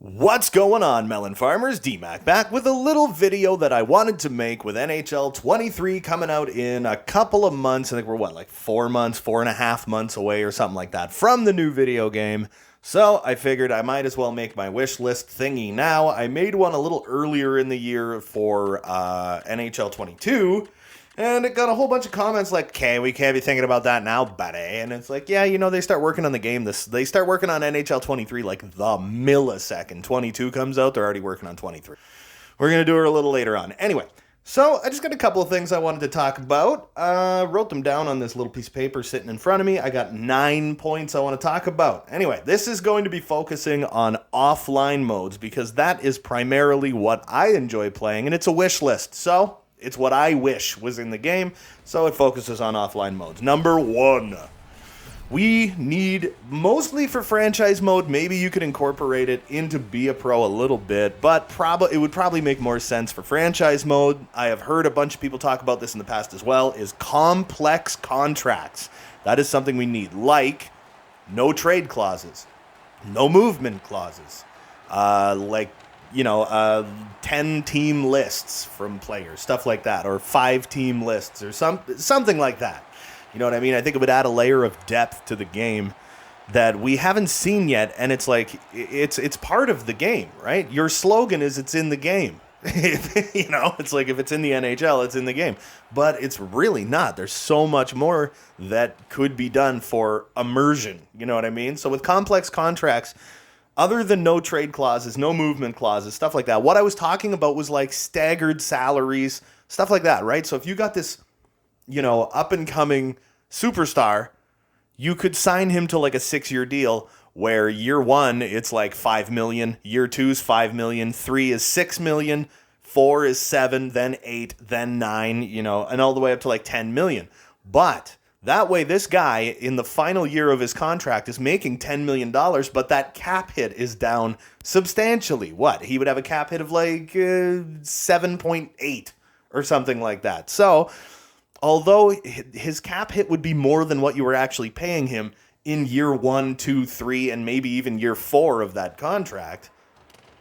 What's going on, melon farmers? D-Mac back with a little video that I wanted to make with NHL 23 coming out in a couple of months. I think we're like 4 months, 4.5 months away or something like that from the new video game. So I figured I might as well make my wish list thingy now. I made one a little earlier in the year for NHL 22. And it got a whole bunch of comments like, okay, we can't be thinking about that now, buddy. And it's like, yeah, they start working on the game. They start working on NHL 23 like the millisecond 22 comes out. They're already working on 23. We're going to do it a little later on. Anyway, so I just got a couple of things I wanted to talk about. Wrote them down on this little piece of paper sitting in front of me. I got 9 points I want to talk about. Anyway, this is going to be focusing on offline modes because that is primarily what I enjoy playing, and it's a wish list. So it's what I wish was in the game, so it focuses on offline modes. Number 1. We need, mostly for franchise mode, maybe you could incorporate it into Be a Pro a little bit, but it would probably make more sense for franchise mode. I have heard a bunch of people talk about this in the past as well, is complex contracts. That is something we need, like no trade clauses, no movement clauses, 10 team lists from players, stuff like that, or 5 team lists, or something like that. You know what I mean? I think it would add a layer of depth to the game that we haven't seen yet, and it's like, it's part of the game, right? Your slogan is, it's in the game. It's like, if it's in the NHL, it's in the game. But it's really not. There's so much more that could be done for immersion, you know what I mean? So with complex contracts, other than no trade clauses, no movement clauses, stuff like that, what I was talking about was like staggered salaries, stuff like that, right? So if you got this, up-and-coming superstar, you could sign him to like a 6-year deal where year 1, it's like $5 million, year 2 is $5 million, 3 is $6 million, 4 is 7, then 8, then 9, and all the way up to like 10 million. But that way, this guy, in the final year of his contract, is making $10 million, but that cap hit is down substantially. What? He would have a cap hit of like 7.8 or something like that. So, although his cap hit would be more than what you were actually paying him in year 1, 2, 3, and maybe even year 4 of that contract,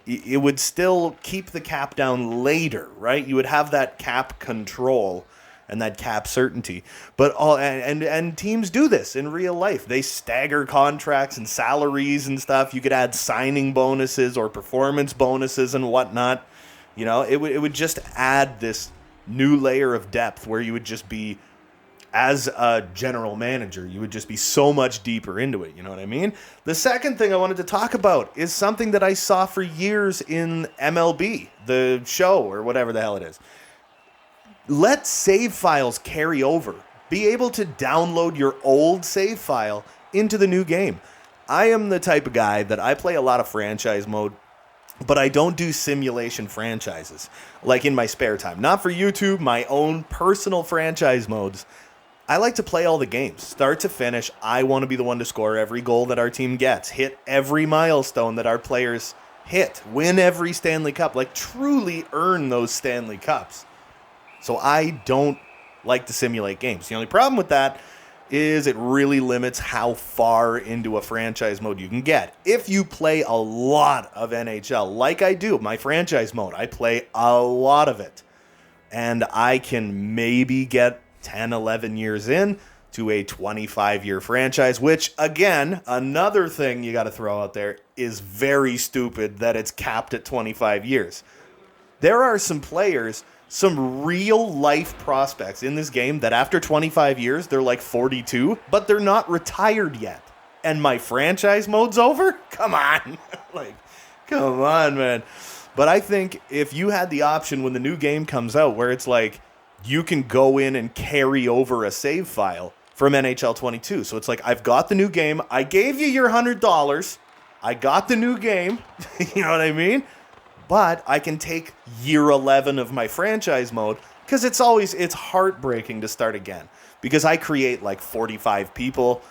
it would still keep the cap down later, right? You would have that cap control and that cap certainty. But and teams do this in real life. They stagger contracts and salaries and stuff. You could add signing bonuses or performance bonuses and whatnot. It would just add this new layer of depth where you would just be, as a general manager, you would just be so much deeper into it. You know what I mean? The second thing I wanted to talk about is something that I saw for years in MLB, the show or whatever the hell it is. Let save files carry over. Be able to download your old save file into the new game. I am the type of guy that I play a lot of franchise mode, but I don't do simulation franchises, like in my spare time. Not for YouTube, my own personal franchise modes. I like to play all the games, start to finish. I want to be the one to score every goal that our team gets, hit every milestone that our players hit, win every Stanley Cup, like truly earn those Stanley Cups. So I don't like to simulate games. The only problem with that is it really limits how far into a franchise mode you can get. If you play a lot of NHL, like I do, my franchise mode, I play a lot of it. And I can maybe get 10, 11 years in to a 25-year franchise, which, again, another thing you got to throw out there is very stupid that it's capped at 25 years. There are some players, some real-life prospects in this game that after 25 years, they're like 42, but they're not retired yet. And my franchise mode's over? Come on. Come on, man. But I think if you had the option when the new game comes out where it's like you can go in and carry over a save file from NHL 22. So it's like, I've got the new game. I gave you your $100. I got the new game. You know what I mean? But I can take year 11 of my franchise mode because it's heartbreaking to start again. Because I create like 45 people,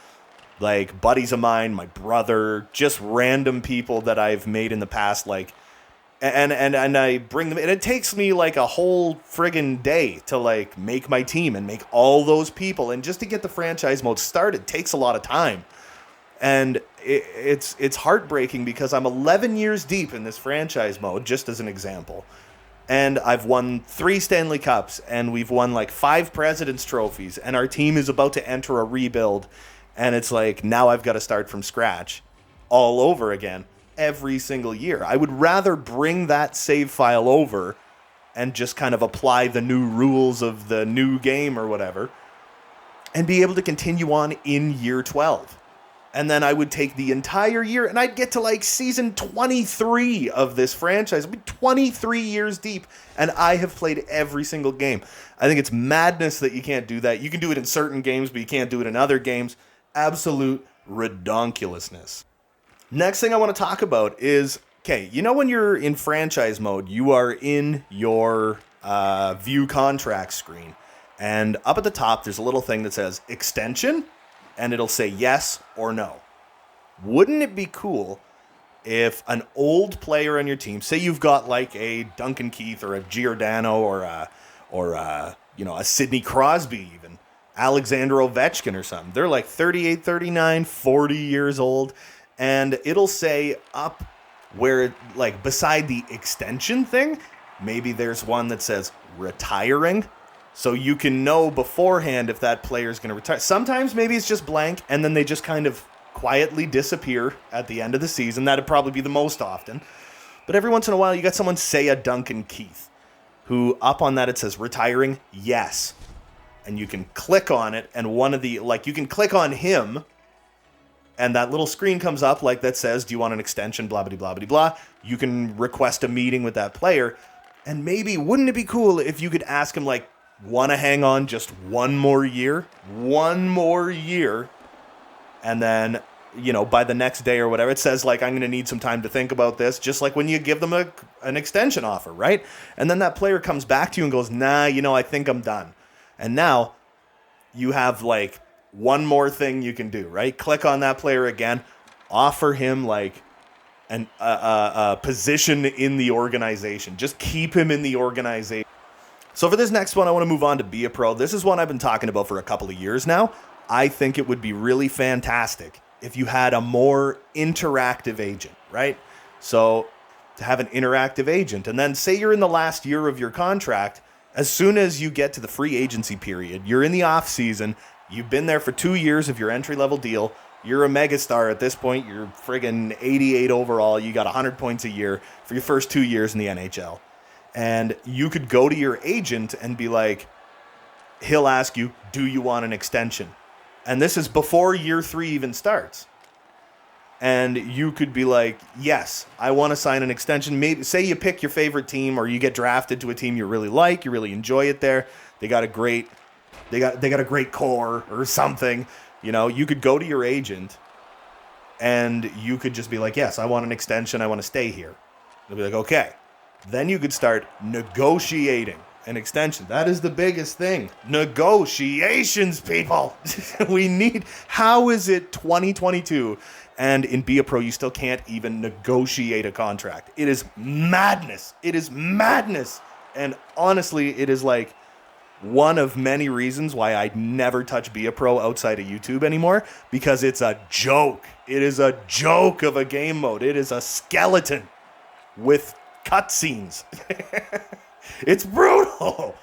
like buddies of mine, my brother, just random people that I've made in the past, and I bring them, and it takes me like a whole friggin' day to like make my team and make all those people, and just to get the franchise mode started takes a lot of time. And it's heartbreaking because I'm 11 years deep in this franchise mode, just as an example. And I've won 3 Stanley Cups, and we've won like 5 President's Trophies, and our team is about to enter a rebuild. And it's like, now I've got to start from scratch all over again every single year. I would rather bring that save file over and just kind of apply the new rules of the new game or whatever and be able to continue on in year 12. And then I would take the entire year and I'd get to like season 23 of this franchise. I'd be 23 years deep and I have played every single game. I think it's madness that you can't do that. You can do it in certain games, but you can't do it in other games. Absolute redonkulousness. Next thing I want to talk about is, okay, you know when you're in franchise mode, you are in your view contract screen. And up at the top, there's a little thing that says extension, and it'll say yes or no. Wouldn't it be cool if an old player on your team, say you've got like a Duncan Keith or a Giordano or a Sidney Crosby even, Alexander Ovechkin or something. They're like 38, 39, 40 years old. And it'll say up where, like, beside the extension thing, maybe there's one that says retiring. So you can know beforehand if that player is going to retire. Sometimes maybe it's just blank, and then they just kind of quietly disappear at the end of the season. That'd probably be the most often. But every once in a while, you got someone, say a Duncan Keith, who up on that it says retiring, yes. And you can click on it, and you can click on him, and that little screen comes up like that says, do you want an extension, blah, blah, blah, blah, blah. You can request a meeting with that player. And maybe, wouldn't it be cool if you could ask him, like, want to hang on just one more year? One more year. And then, by the next day or whatever, it says, like, I'm going to need some time to think about this. Just like when you give them an extension offer, right? And then that player comes back to you and goes, nah, I think I'm done. And now you have, like, one more thing you can do, right? Click on that player again, offer him like a position in the organization. Just keep him in the organization. So for this next one, I want to move on to Be a Pro. This is one I've been talking about for a couple of years now. I think it would be really fantastic if you had a more interactive agent, right? So to have an interactive agent, and then say you're in the last year of your contract, as soon as you get to the free agency period, you're in the off season. You've been there for 2 years of your entry-level deal. You're a megastar at this point. You're friggin' 88 overall. You got 100 points a year for your first 2 years in the NHL. And you could go to your agent and be like, he'll ask you, do you want an extension? And this is before year 3 even starts. And you could be like, yes, I want to sign an extension. Maybe say you pick your favorite team, or you get drafted to a team you really like, you really enjoy it there. They got a great core or something. You could go to your agent and you could just be like, yes, I want an extension. I want to stay here. They'll be like, okay. Then you could start negotiating an extension. That is the biggest thing. Negotiations, people. How is it 2022 and in Be a Pro you still can't even negotiate a contract? It is madness. It is madness. And honestly, it is like one of many reasons why I'd never touch Be a Pro outside of YouTube anymore, because it's a joke. It is a joke of a game mode. It is a skeleton with cutscenes. It's brutal.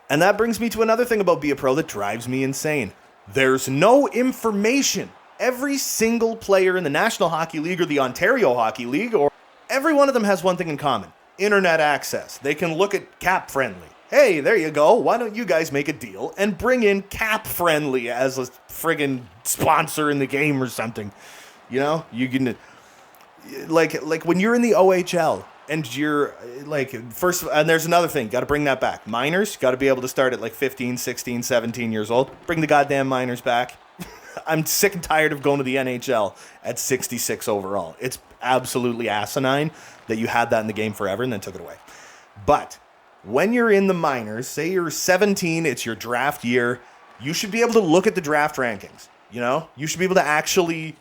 And that brings me to another thing about Be a Pro that drives me insane. There's no information. Every single player in the National Hockey League or the Ontario Hockey League, or every one of them has one thing in common: internet access. They can look at Cap Friendly. Hey, there you go. Why don't you guys make a deal and bring in Cap Friendly as a friggin' sponsor in the game or something? You can, like when you're in the OHL and you're like, first, and there's another thing, got to bring that back. Minors, got to be able to start at like 15, 16, 17 years old. Bring the goddamn minors back. I'm sick and tired of going to the NHL at 66 overall. It's absolutely asinine that you had that in the game forever and then took it away. But when you're in the minors, say you're 17, it's your draft year, you should be able to look at the draft rankings. You should be able to actually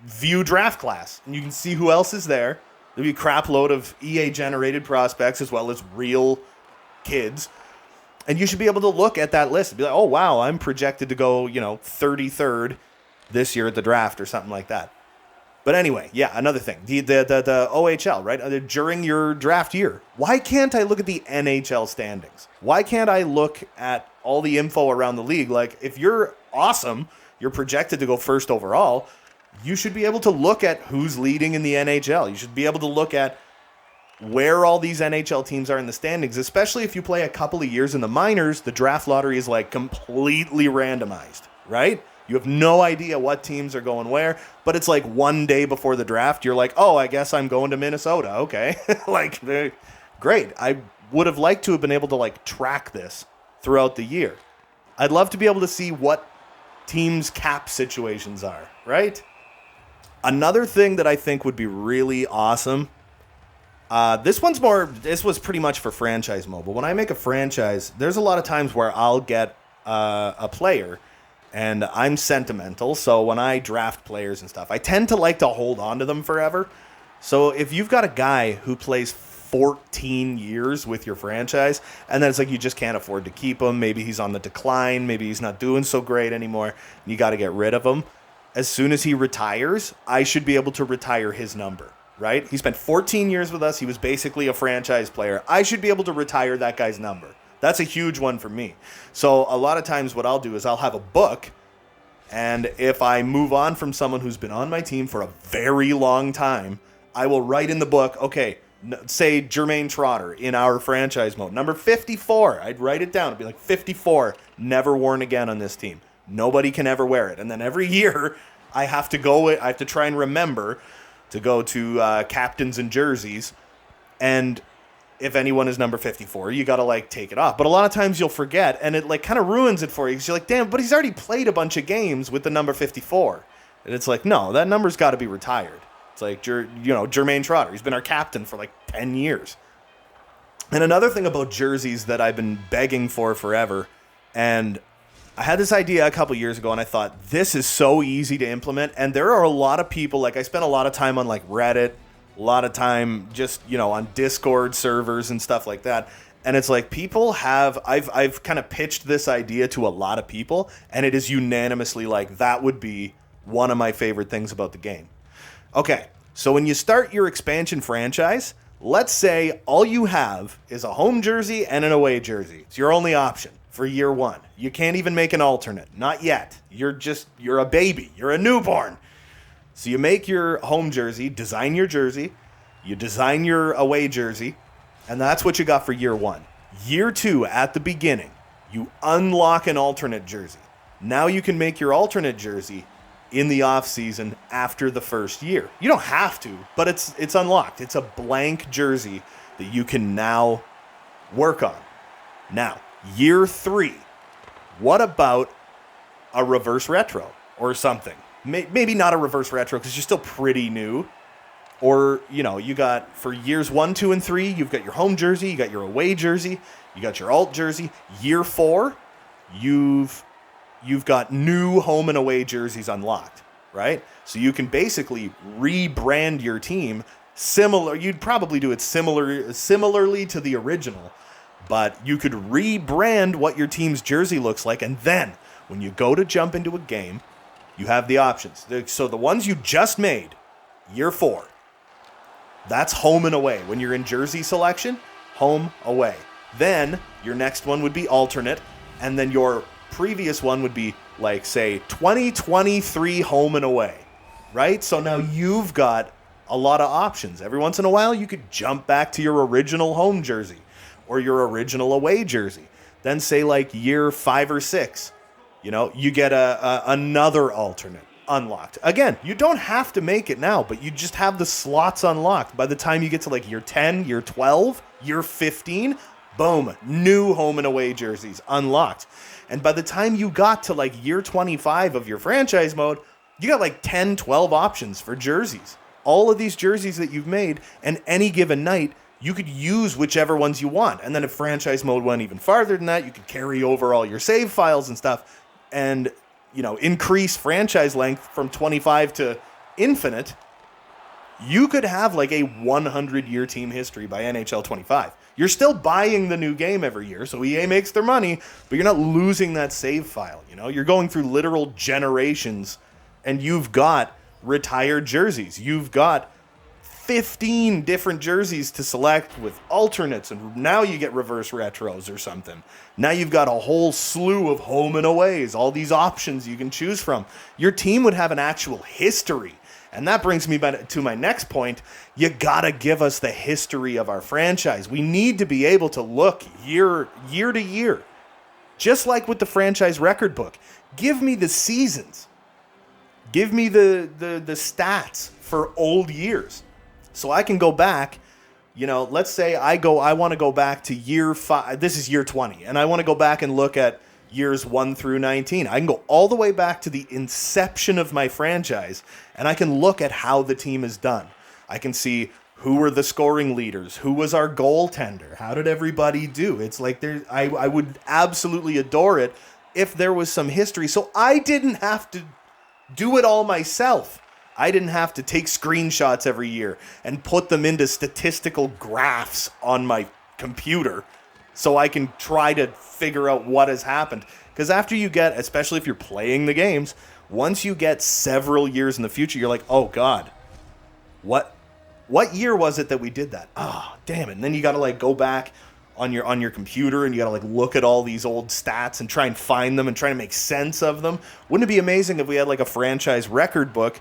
view draft class, and you can see who else is there. There'll be a crap load of EA-generated prospects as well as real kids. And you should be able to look at that list and be like, oh, wow, I'm projected to go, 33rd this year at the draft or something like that. But anyway, yeah, another thing, the OHL, right? During your draft year, why can't I look at the NHL standings? Why can't I look at all the info around the league? Like, if you're awesome, you're projected to go first overall, you should be able to look at who's leading in the NHL. You should be able to look at where all these NHL teams are in the standings, especially if you play a couple of years in the minors. The draft lottery is like completely randomized, right? You have no idea what teams are going where, but it's like one day before the draft, you're like, oh, I guess I'm going to Minnesota. Okay. Like, great. I would have liked to have been able to like track this throughout the year. I'd love to be able to see what teams' cap situations are, right? Another thing that I think would be really awesome, this was pretty much for franchise mode, but when I make a franchise, there's a lot of times where I'll get a player. And I'm sentimental, so when I draft players and stuff, I tend to like to hold on to them forever. So if you've got a guy who plays 14 years with your franchise, and then it's like you just can't afford to keep him, maybe he's on the decline, maybe he's not doing so great anymore, you got to get rid of him. As soon as he retires, I should be able to retire his number, right? He spent 14 years with us. He was basically a franchise player. I should be able to retire that guy's number. That's a huge one for me. So a lot of times what I'll do is I'll have a book, and if I move on from someone who's been on my team for a very long time, I will write in the book, okay, say Jermaine Trotter in our franchise mode, number 54. I'd write it down. It'd be like 54, never worn again on this team. Nobody can ever wear it. And then every year I have to try and remember to go to captains and jerseys, and if anyone is number 54, you got to like take it off. But a lot of times you'll forget, and it like kind of ruins it for you because you're like, damn, but he's already played a bunch of games with the number 54. And it's like, no, that number's got to be retired. It's like, Jermaine Trotter. He's been our captain for like 10 years. And another thing about jerseys that I've been begging for forever, and I had this idea a couple years ago, and I thought, this is so easy to implement. And there are a lot of people, like I spent a lot of time on like Reddit, a lot of time just, on Discord servers and stuff like that. And it's like I've kind of pitched this idea to a lot of people, and it is unanimously like, that would be one of my favorite things about the game. Okay, so when you start your expansion franchise, let's say all you have is a home jersey and an away jersey. It's your only option for year one. You can't even make an alternate. Not yet. You're a baby. You're a newborn. So you make your home jersey, design your jersey, you design your away jersey, and that's what you got for year one. Year two, at the beginning, you unlock an alternate jersey. Now you can make your alternate jersey in the off season after the first year. You don't have to, but it's unlocked. It's a blank jersey that you can now work on. Now, year three, what about a reverse retro or something? Maybe not a reverse retro because you're still pretty new. Or, you got for years 1, 2, and 3, you've got your home jersey, you got your away jersey, you got your alt jersey. Year 4, you've got new home and away jerseys unlocked, right? So you can basically rebrand your team similar. You'd probably do it similarly to the original, but you could rebrand what your team's jersey looks like, and then when you go to jump into a game, you have the options. So the ones you just made, year 4, that's home and away. When you're in jersey selection, home, away. Then your next one would be alternate, and then your previous one would be like, say, 2023 home and away, right? So now you've got a lot of options. Every once in a while, you could jump back to your original home jersey or your original away jersey. Then say like year 5 or 6, you get another alternate unlocked. Again, you don't have to make it now, but you just have the slots unlocked. By the time you get to like year 10, year 12, year 15, boom, new home and away jerseys unlocked. And by the time you got to like year 25 of your franchise mode, you got like 10, 12 options for jerseys. All of these jerseys that you've made, and any given night, you could use whichever ones you want. And then if franchise mode went even farther than that, you could carry over all your save files and stuff and, increase franchise length from 25 to infinite. You could have like a 100-year team history by NHL 25. You're still buying the new game every year, so EA makes their money, but you're not losing that save file. You're going through literal generations And you've got retired jerseys. You've got 15 different jerseys to select with alternates, and now you get reverse retros or something. Now you've got a whole slew of home and aways, all these options you can choose from. Your team would have an actual history. And that brings me to my next point. You gotta give us the history of our franchise. We need to be able to look year to year. Just like with the franchise record book. Give me the seasons. Give me the stats for old years. So I can go back, let's say I want to go back to year 5. This is year 20. And I want to go back and look at years 1 through 19. I can go all the way back to the inception of my franchise, and I can look at how the team is done. I can see who were the scoring leaders, who was our goaltender, how did everybody do. It's like I would absolutely adore it if there was some history, so I didn't have to do it all myself. I didn't have to take screenshots every year and put them into statistical graphs on my computer so I can try to figure out what has happened. Because after you get, especially if you're playing the games, once you get several years in the future, you're like, oh God, what year was it that we did that? Oh, damn it. And then you got to go back on your computer and you got to look at all these old stats and try and find them and try to make sense of them. Wouldn't it be amazing if we had a franchise record book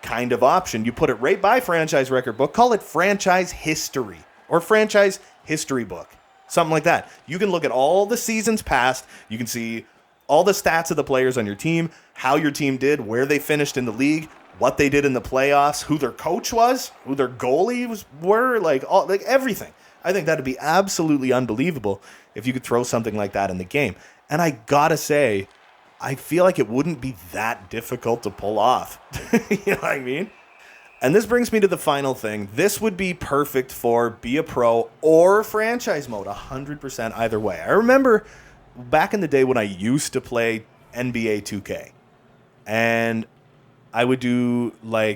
kind of option? You put it right by franchise record book, call it franchise history or franchise history book. Something like that. You can look at all the seasons past. You can see all the stats of the players on your team, how your team did, where they finished in the league, what they did in the playoffs, who their coach was, who their goalies were, everything. I think that'd be absolutely unbelievable if you could throw something like that in the game. And I gotta say, I feel like it wouldn't be that difficult to pull off. You know what I mean? And this brings me to the final thing. This would be perfect for Be a Pro or franchise mode, 100% either way. I remember back in the day when I used to play NBA 2K, and I would do My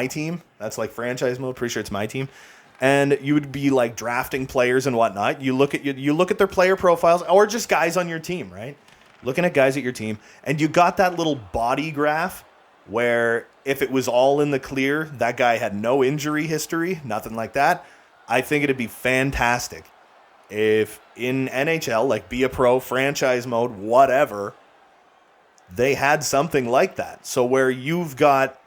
Team? That's franchise mode. Pretty sure it's My Team. And you would be drafting players and whatnot. You look at their player profiles or just guys on your team, right? Looking at guys at your team, and you got that little body graph where if it was all in the clear, that guy had no injury history, nothing like that. I think it'd be fantastic if in NHL, Be a Pro, franchise mode, whatever, they had something like that. So where you've got,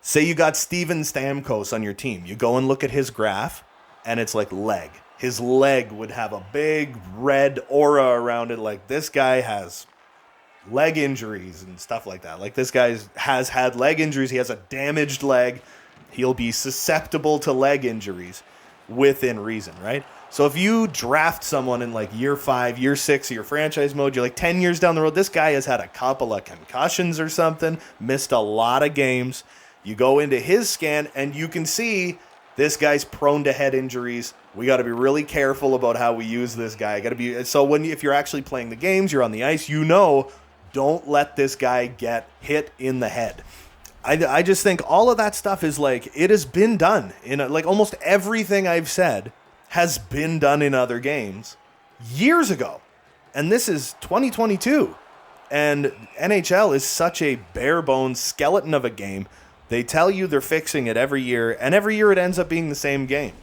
say you got Steven Stamkos on your team, you go and look at his graph, and it's leg. His leg would have a big red aura around it, this guy has leg injuries and stuff like that. This guy has had leg injuries. He has a damaged leg. He'll be susceptible to leg injuries within reason, right? So if you draft someone in year 5, year 6 of your franchise mode, you're 10 years down the road, this guy has had a couple of concussions or something, missed a lot of games. You go into his scan and you can see this guy's prone to head injuries. We got to be really careful about how we use this guy. If you're actually playing the games, you're on the ice, don't let this guy get hit in the head. I just think all of that stuff is it has been done in almost everything I've said has been done in other games years ago. And this is 2022. And NHL is such a bare bones skeleton of a game. They tell you they're fixing it every year, and every year it ends up being the same game.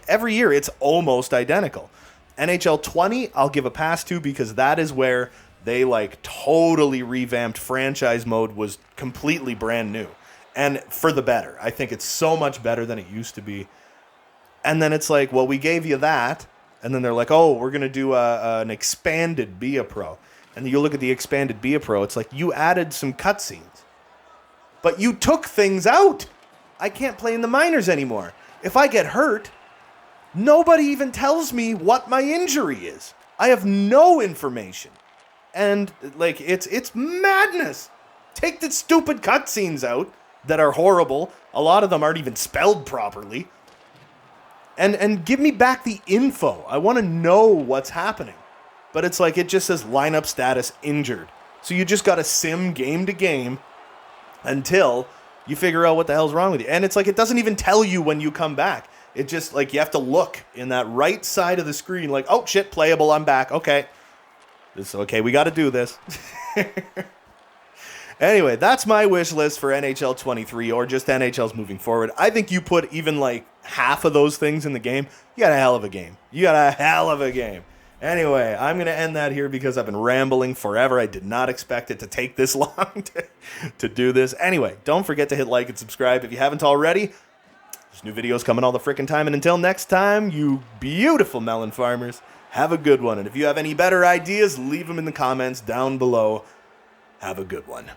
Every year it's almost identical. NHL 20, I'll give a pass to because that is where they totally revamped franchise mode, was completely brand new. And for the better. I think it's so much better than it used to be. And then it's well, we gave you that. And then they're oh, we're going to do an expanded Be a Pro. And you look at the expanded Be a Pro, it's you added some cutscenes. But you took things out. I can't play in the minors anymore. If I get hurt, nobody even tells me what my injury is. I have no information. And it's madness. Take the stupid cutscenes out that are horrible. A lot of them aren't even spelled properly. And give me back the info. I want to know what's happening. But it's it just says lineup status injured. So you just got to sim game to game until you figure out what the hell's wrong with you. And it's it doesn't even tell you when you come back. It just you have to look in that right side of the screen oh shit, playable, I'm back. Okay. It's okay, we got to do this. Anyway, that's my wish list for NHL 23 or just NHL's moving forward. I think you put even like half of those things in the game, you got a hell of a game. Anyway, I'm going to end that here because I've been rambling forever. I did not expect it to take this long to do this. Anyway, don't forget to hit like and subscribe if you haven't already. There's new videos coming all the frickin' time. And until next time, you beautiful melon farmers, have a good one. And if you have any better ideas, leave them in the comments down below. Have a good one.